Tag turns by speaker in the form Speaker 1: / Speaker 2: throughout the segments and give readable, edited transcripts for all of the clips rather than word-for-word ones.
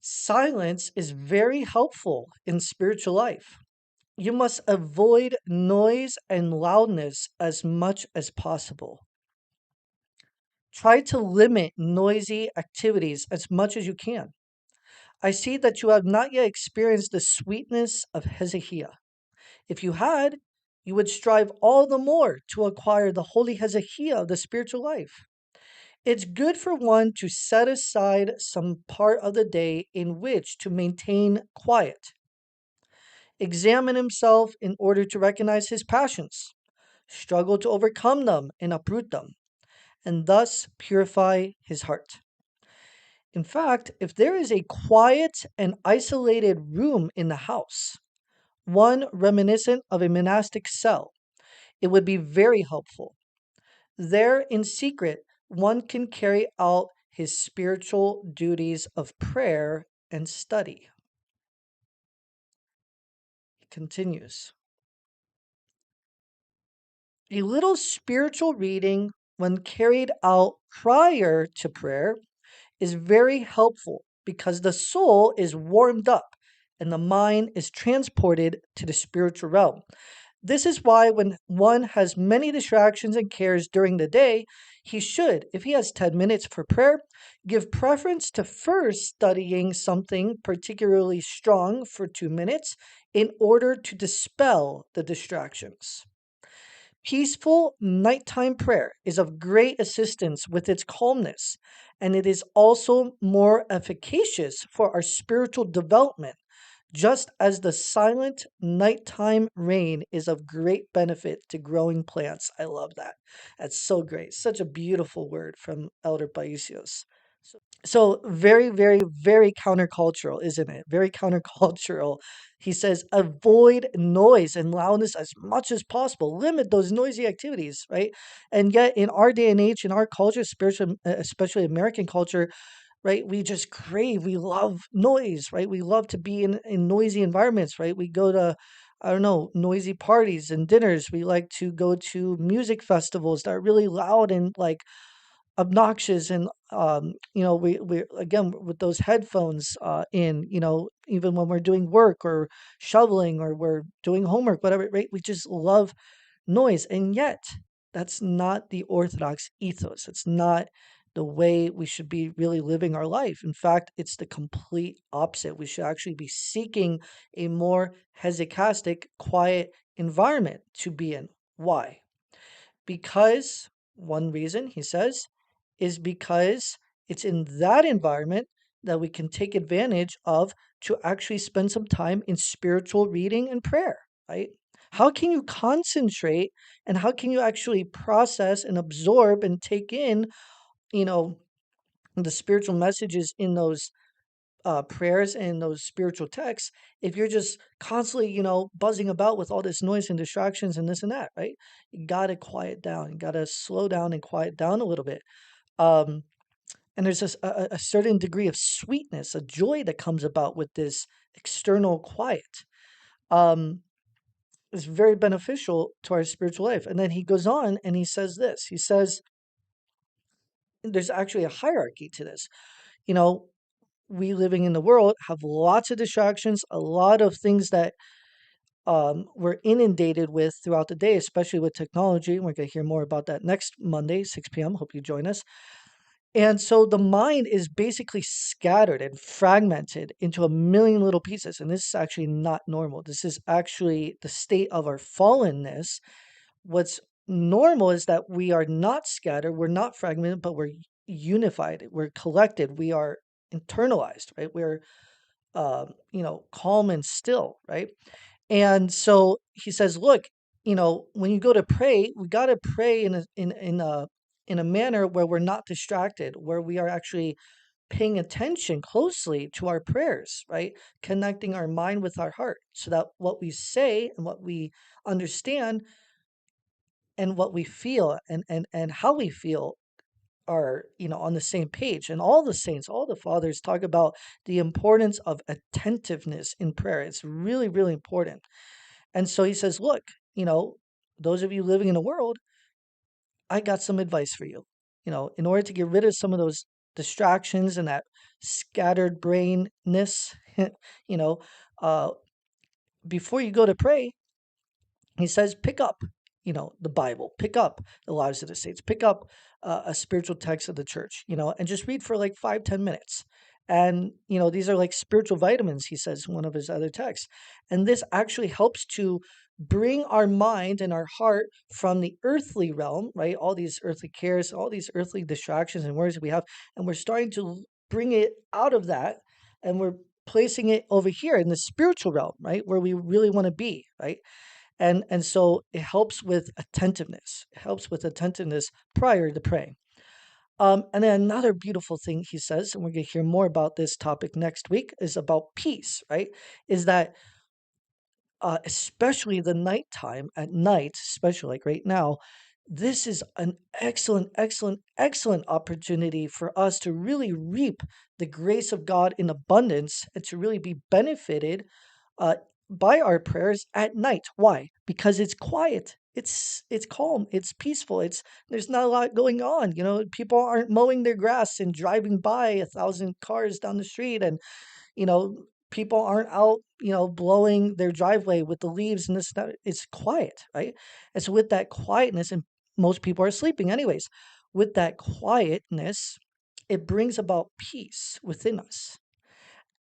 Speaker 1: Silence is very helpful in spiritual life. You must avoid noise and loudness as much as possible. Try to limit noisy activities as much as you can. I see that you have not yet experienced the sweetness of hesychia. If you had, you would strive all the more to acquire the holy hesychia of the spiritual life. It's good for one to set aside some part of the day in which to maintain quiet, examine himself in order to recognize his passions, struggle to overcome them and uproot them, and thus purify his heart. In fact, if there is a quiet and isolated room in the house, one reminiscent of a monastic cell, it would be very helpful. There, in secret, one can carry out his spiritual duties of prayer and study. He continues. A little spiritual reading, when carried out prior to prayer, is very helpful because the soul is warmed up and the mind is transported to the spiritual realm. This is why, when one has many distractions and cares during the day, he should, if he has 10 minutes for prayer, give preference to first studying something particularly strong for 2 minutes in order to dispel the distractions. Peaceful nighttime prayer is of great assistance with its calmness, and it is also more efficacious for our spiritual development, just as the silent nighttime rain is of great benefit to growing plants. I love that. That's so great. Such a beautiful word from Elder Paisios. So very, very, very countercultural, isn't it? Very countercultural. He says, avoid noise and loudness as much as possible. Limit those noisy activities, right? And yet, in our day and age, in our culture, spiritual, especially American culture, right, we just crave, we love noise, right? We love to be in noisy environments, right? We go to, I don't know, noisy parties and dinners. We like to go to music festivals that are really loud and like obnoxious, and we again with those headphones in, even when we're doing work or shoveling or we're doing homework, whatever, right? We just love noise, and yet that's not the orthodox ethos. It's not the way we should be really living our life. In fact, it's the complete opposite. We should actually be seeking a more hesychastic, quiet environment to be in. Why? Because one reason, he says, is because it's in that environment that we can take advantage of to actually spend some time in spiritual reading and prayer, right? How can you concentrate and how can you actually process and absorb and take in, you know, the spiritual messages in those prayers and those spiritual texts if you're just constantly, buzzing about with all this noise and distractions and this and that, right? You got to quiet down. You got to slow down and quiet down a little bit. Um, and there's a certain degree of sweetness, a joy that comes about with this external quiet. Um, it's very beneficial to our spiritual life. And then he goes on and he says this. He says there's actually a hierarchy to this. You know, we living in the world have lots of distractions, a lot of things that we're inundated with throughout the day, especially with technology. We're going to hear more about that next Monday, 6 p.m. Hope you join us. And so the mind is basically scattered and fragmented into a million little pieces. And this is actually not normal. This is actually the state of our fallenness. What's normal is that we are not scattered, we're not fragmented, but we're unified, we're collected, we are internalized, right? We're, calm and still, right? And so he says, look, when you go to pray, we got to pray in a manner where we're not distracted, where we are actually paying attention closely to our prayers, right? Connecting our mind with our heart so that what we say and what we understand and what we feel and how we feel are, on the same page. And all the saints, all the fathers talk about the importance of attentiveness in prayer. It's really, really important. And so he says, look, those of you living in the world, I got some advice for you. In order to get rid of some of those distractions and that scattered brainness, you know, uh, before you go to pray, he says, pick up, the Bible, pick up the lives of the saints, pick up a spiritual text of the church, and just read for like 5-10 minutes. And these are like spiritual vitamins, he says in one of his other texts. And this actually helps to bring our mind and our heart from the earthly realm, right? All these earthly cares, all these earthly distractions and worries that we have, and we're starting to bring it out of that, and we're placing it over here in the spiritual realm, right, where we really want to be, right? And so it helps with attentiveness. It helps with attentiveness prior to praying. And then another beautiful thing he says, and we're going to hear more about this topic next week, is about peace, right? Is that especially the nighttime, at night, especially like right now, this is an excellent, excellent, excellent opportunity for us to really reap the grace of God in abundance and to really be benefited uh, by our prayers at night. Why? Because it's quiet. It's calm. It's peaceful. There's not a lot going on. People aren't mowing their grass and driving by 1,000 cars down the street, and you know people aren't out blowing their driveway with the leaves and this and that. It's quiet, right? And so with that quietness, and most people are sleeping anyways, with that quietness, it brings about peace within us.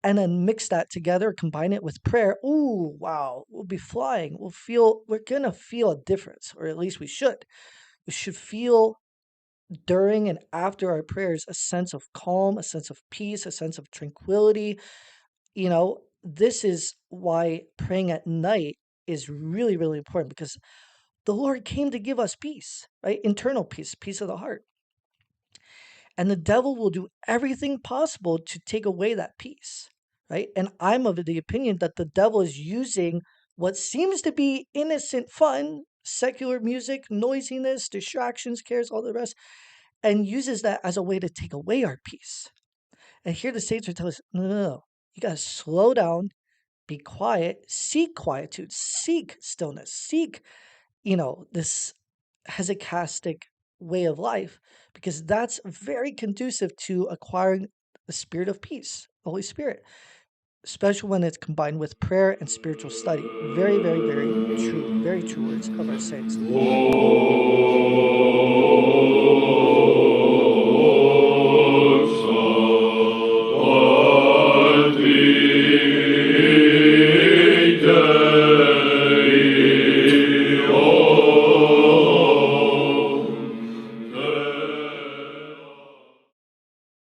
Speaker 1: And then mix that together, combine it with prayer. Ooh, wow, we'll be flying. We're gonna feel a difference, or at least we should. We should feel during and after our prayers a sense of calm, a sense of peace, a sense of tranquility. This is why praying at night is really, really important, because the Lord came to give us peace, right? Internal peace, peace of the heart. And the devil will do everything possible to take away that peace, right? And I'm of the opinion that the devil is using what seems to be innocent fun, secular music, noisiness, distractions, cares, all the rest, and uses that as a way to take away our peace. And here the saints are telling us, no, no, no. You got to slow down, be quiet, seek quietude, seek stillness, seek, this hesychastic way of life, because that's very conducive to acquiring the spirit of peace, the Holy Spirit, especially when it's combined with prayer and spiritual study. Very, very, very true words of our saints.